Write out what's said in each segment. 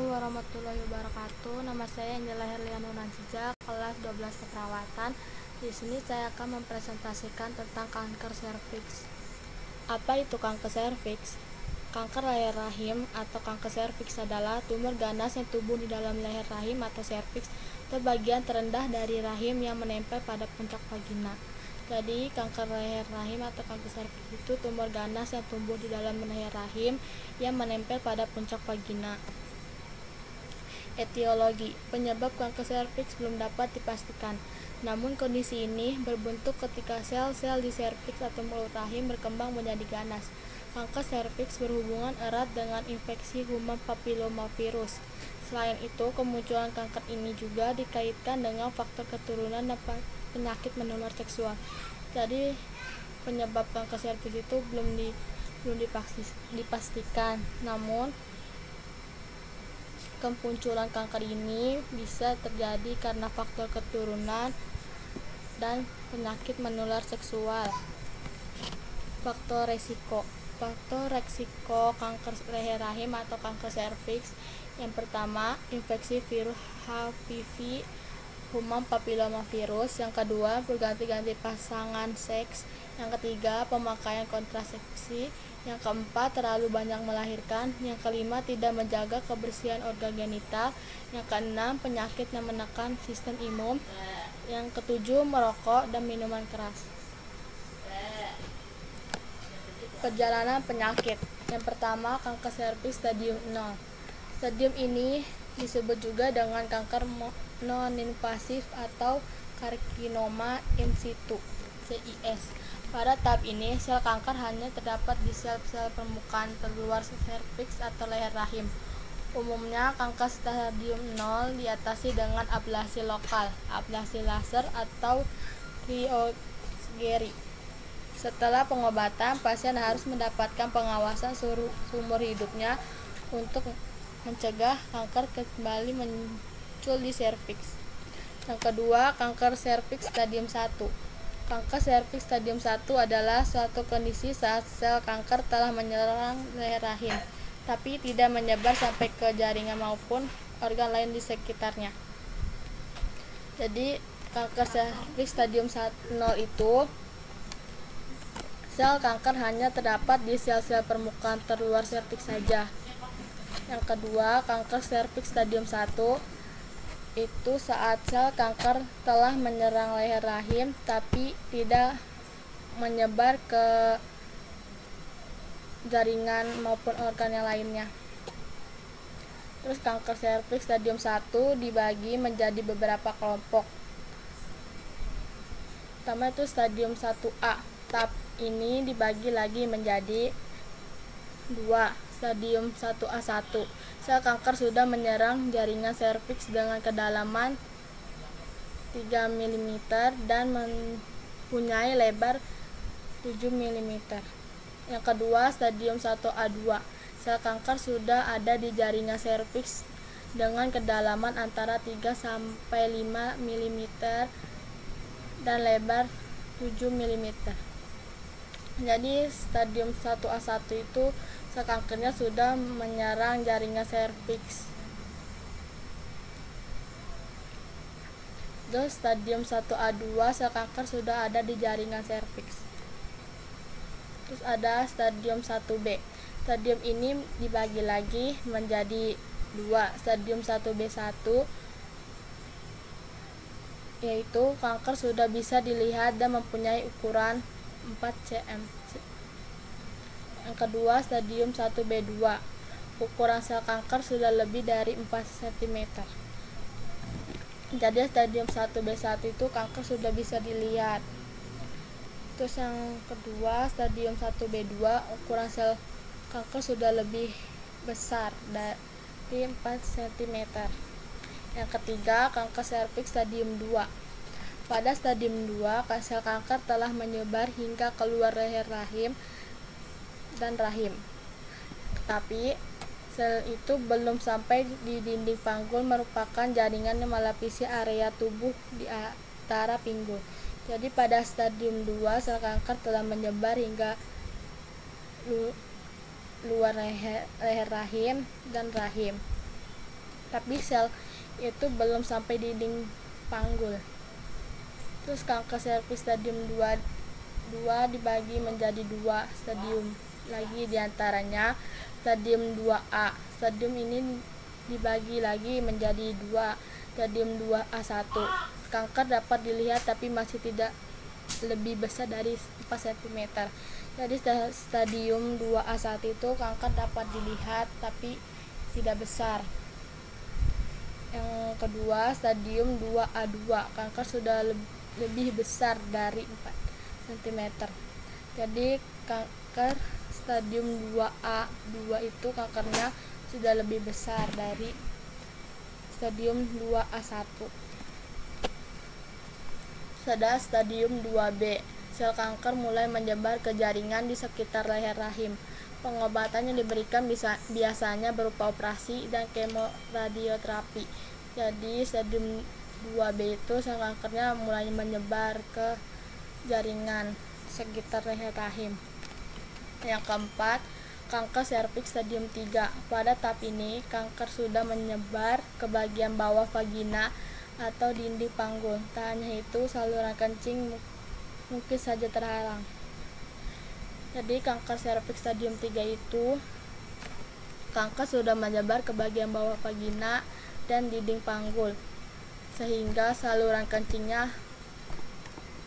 Assalamualaikum warahmatullahi wabarakatuh. Nama saya Angela Herliana Nansija, kelas 12 keperawatan. Di sini saya akan mempresentasikan tentang kanker serviks. Apa itu kanker serviks? Kanker leher rahim atau kanker serviks adalah tumor ganas yang tumbuh di dalam leher rahim atau serviks atau bagian terendah dari rahim yang menempel pada puncak vagina. Jadi, kanker leher rahim atau kanker serviks itu tumor ganas yang tumbuh di dalam leher rahim yang menempel pada puncak vagina. Etiologi penyebab kanker serviks belum dapat dipastikan. Namun kondisi ini berbentuk ketika sel-sel di serviks atau mulut rahim berkembang menjadi ganas. Kanker serviks berhubungan erat dengan infeksi human papillomavirus. Selain itu, kemunculan kanker ini juga dikaitkan dengan faktor keturunan dan penyakit menular seksual. Jadi, penyebab kanker serviks itu belum dipastikan. Namun, kemunculan kanker ini bisa terjadi karena faktor keturunan dan penyakit menular seksual. Faktor resiko kanker leher rahim atau kanker serviks. Yang pertama, infeksi virus HPV human papillomavirus. Yang kedua, berganti-ganti pasangan seks. Yang ketiga, pemakaian kontrasepsi. Yang keempat, terlalu banyak melahirkan. Yang kelima, tidak menjaga kebersihan organ genital. Yang keenam, penyakit yang menekan sistem imun. Yang ketujuh, merokok dan minuman keras. Perjalanan penyakit. Yang pertama, kanker serviks stadium 0. Stadium ini disebut juga dengan kanker non-invasif atau karsinoma in situ (CIS). Pada tahap ini, sel kanker hanya terdapat di sel-sel permukaan terluar serviks atau leher rahim. Umumnya, kanker stadium 0 diatasi dengan ablasi lokal, ablasi laser atau cryogeri. Setelah pengobatan, pasien harus mendapatkan pengawasan seumur hidupnya untuk mencegah kanker kembali muncul di serviks. Yang kedua, kanker serviks stadium 1. Kanker serviks stadium 1 adalah suatu kondisi saat sel kanker telah menyerang leher rahim, tapi tidak menyebar sampai ke jaringan maupun organ lain di sekitarnya. Jadi, kanker serviks stadium 0 itu sel kanker hanya terdapat di sel-sel permukaan terluar serviks saja. Yang kedua, kanker serviks stadium 1 itu saat sel kanker telah menyerang leher rahim tapi tidak menyebar ke jaringan maupun organ yang lainnya. Terus kanker serviks stadium 1 dibagi menjadi beberapa kelompok. Pertama itu stadium 1A. Tahap ini dibagi lagi menjadi 2. Stadium 1A1. Sel kanker sudah menyerang jaringan serviks dengan kedalaman 3 mm dan mempunyai lebar 7 mm. Yang kedua, stadium 1A2. Sel kanker sudah ada di jaringan serviks dengan kedalaman antara 3 sampai 5 mm dan lebar 7 mm. Jadi stadium 1A1 itu sel kankernya sudah menyerang jaringan serviks. Terus stadium 1A2 sel kanker sudah ada di jaringan serviks. Terus ada stadium 1B. Stadium ini dibagi lagi menjadi 2. Stadium 1B1 yaitu kanker sudah bisa dilihat dan mempunyai ukuran 4 cm. Yang kedua, stadium 1B2. Ukuran sel kanker sudah lebih dari 4 cm. Jadi stadium 1B1 itu kanker sudah bisa dilihat. Terus yang kedua, stadium 1B2, ukuran sel kanker sudah lebih besar dari 4 cm. Yang ketiga, kanker serviks stadium 2. Pada stadium 2, sel kanker telah menyebar hingga keluar leher rahim dan rahim. Tetapi sel itu belum sampai di dinding panggul, merupakan jaringan yang melapisi area tubuh di antara pinggul. Jadi pada stadium 2, sel kanker telah menyebar hingga luar leher rahim dan rahim. tapi sel itu belum sampai dinding panggul. Terus kanker serviks stadium 2 dibagi menjadi 2 stadium lagi, diantaranya stadium 2A. Stadium ini dibagi lagi menjadi 2, stadium 2A1. Kanker dapat dilihat tapi masih tidak lebih besar dari 4 cm. Jadi stadium 2A1 itu kanker dapat dilihat tapi tidak besar. Yang kedua, stadium 2A2, kanker sudah lebih besar dari 4 cm. Jadi kanker stadium 2A2 itu kankernya sudah lebih besar dari stadium 2A1. Stadium 2B, sel kanker mulai menyebar ke jaringan di sekitar leher rahim. Pengobatan yang diberikan biasanya berupa operasi dan kemoradioterapi. Jadi stadium 2B itu sel kankernya mulai menyebar ke jaringan sekitar leher rahim. Yang keempat, kanker serviks stadium 3. Pada tahap ini, kanker sudah menyebar ke bagian bawah vagina atau dinding panggul. Tak hanya itu, saluran kencing mungkin saja terhalang. Jadi kanker serviks stadium 3 itu kanker sudah menyebar ke bagian bawah vagina dan dinding panggul, sehingga saluran kencingnya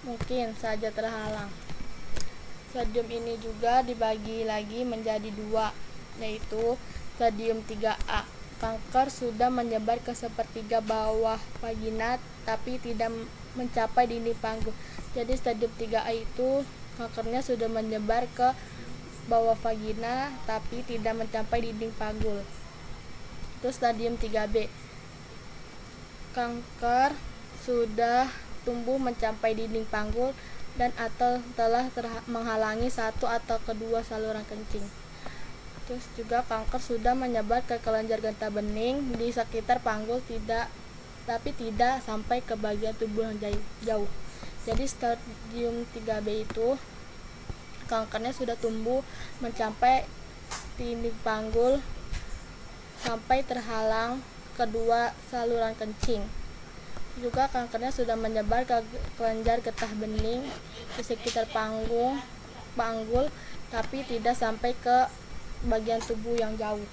mungkin saja terhalang. Stadium ini juga dibagi lagi menjadi 2, yaitu stadium 3A. Kanker sudah menyebar ke sepertiga bawah vagina tapi tidak mencapai dinding panggul. Jadi stadium 3A itu kankernya sudah menyebar ke bawah vagina tapi tidak mencapai dinding panggul. Terus stadium 3B, kanker sudah tumbuh mencapai dinding panggul dan atau telah menghalangi satu atau kedua saluran kencing. Terus juga kanker sudah menyebar ke kelenjar getah bening di sekitar panggul tapi tidak sampai ke bagian tubuh yang jauh. Jadi stadium 3B itu kankernya sudah tumbuh mencapai dinding panggul sampai terhalang kedua saluran kencing. Juga kankernya sudah menyebar ke kelenjar getah bening di sekitar panggul tapi tidak sampai ke bagian tubuh yang jauh.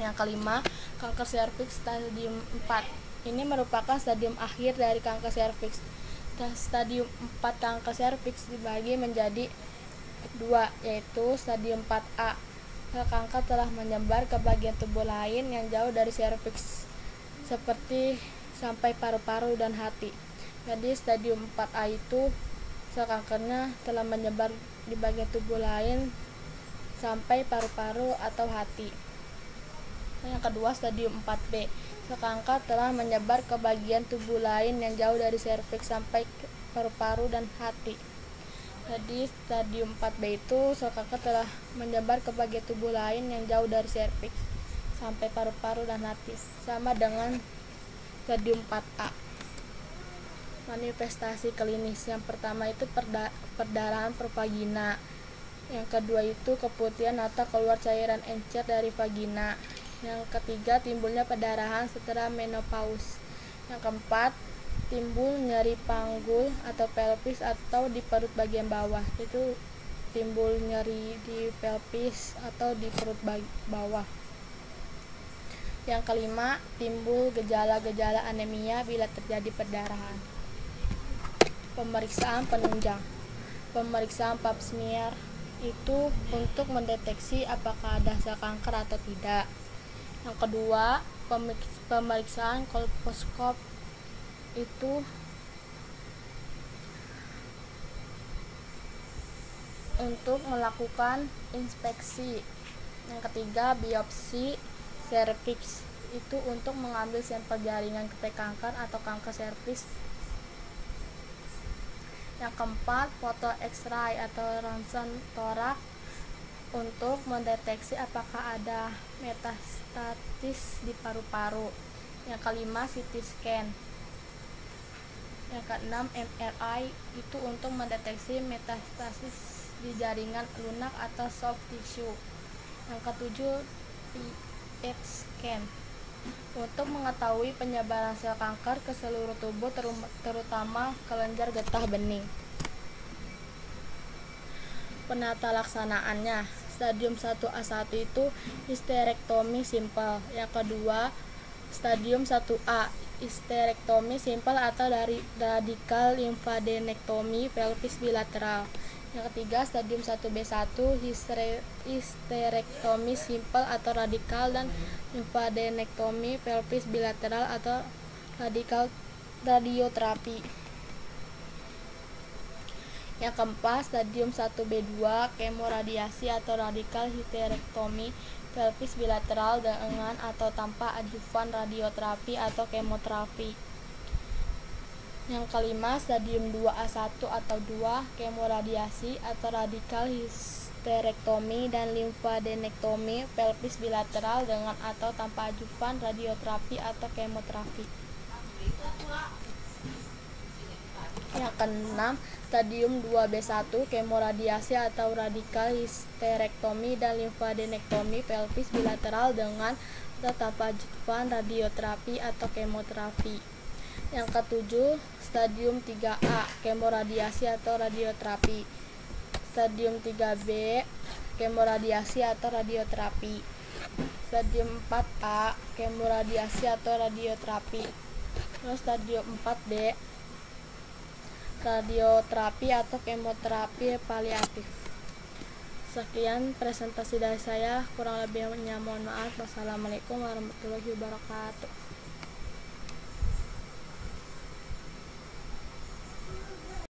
Yang kelima, kanker serviks stadium 4. Ini merupakan stadium akhir dari kanker serviks. Stadium 4 kanker serviks dibagi menjadi 2, yaitu stadium 4A. Sel kanker telah menyebar ke bagian tubuh lain yang jauh dari serviks, seperti sampai paru-paru dan hati. Jadi stadium 4A itu sel kankernya telah menyebar di bagian tubuh lain sampai paru-paru atau hati. Yang kedua, stadium 4B. Sel kanker telah menyebar ke bagian tubuh lain yang jauh dari serviks sampai ke paru-paru dan hati. Jadi stadium 4B itu sel kanker telah menyebar ke bagian tubuh lain yang jauh dari serviks sampai paru-paru dan hati, sama dengan stadium 4A. Manifestasi klinis yang pertama itu perdarahan per vagina. Yang kedua itu keputihan atau keluar cairan encer dari vagina. Yang ketiga, timbulnya perdarahan setelah menopause. Yang keempat, timbul nyeri panggul atau pelvis atau di perut bagian bawah. Itu timbul nyeri di pelvis atau di perut bawah. Yang kelima, timbul gejala-gejala anemia bila terjadi perdarahan. Pemeriksaan penunjang. Pemeriksaan pap smear itu untuk mendeteksi apakah ada sel kanker atau tidak. Yang kedua, pemeriksaan kolposkop itu untuk melakukan inspeksi. Yang ketiga, biopsi serviks itu untuk mengambil sampel jaringan kanker atau kanker serviks. Yang keempat, foto X-ray atau ronsen torak untuk mendeteksi apakah ada metastasis di paru-paru. Yang kelima, CT scan. Yang keenam, MRI itu untuk mendeteksi metastasis di jaringan lunak atau soft tissue. Yang ketujuh, PET scan Untuk mengetahui penyebaran sel kanker ke seluruh tubuh, terutama kelenjar getah bening. Penata laksanaannya, stadium 1A1 itu histerektomi simpel. Yang kedua, stadium 1A, histerektomi simpel atau dari radikal limfadenektomi pelvis bilateral. Yang ketiga, stadium 1B1, histerektomi simpel atau radikal dan limfadenektomi pelvis bilateral atau radikal radioterapi. Yang keempat, stadium 1B2, kemoradiasi atau radikal histerektomi pelvis bilateral dengan atau tanpa adjuvan radioterapi atau kemoterapi. Yang kelima, stadium 2A1 atau 2, kemoradiasi atau radikal histerektomi dan limfadenektomi pelvis bilateral dengan atau tanpa adjuvan radioterapi atau kemoterapi. Yang keenam, stadium 2B1, kemoradiasi atau radikal histerektomi dan limfadenektomi pelvis bilateral dengan atau tanpa adjuvan radioterapi atau kemoterapi. Yang ketujuh, stadium 3A, kemoradiasi atau radioterapi. Stadium 3B, kemoradiasi atau radioterapi. Stadium 4A, kemoradiasi atau radioterapi. Terus stadium 4D, radioterapi atau kemoterapi paliatif. Sekian presentasi dari saya, kurang lebihnya mohon maaf. Wassalamualaikum warahmatullahi wabarakatuh.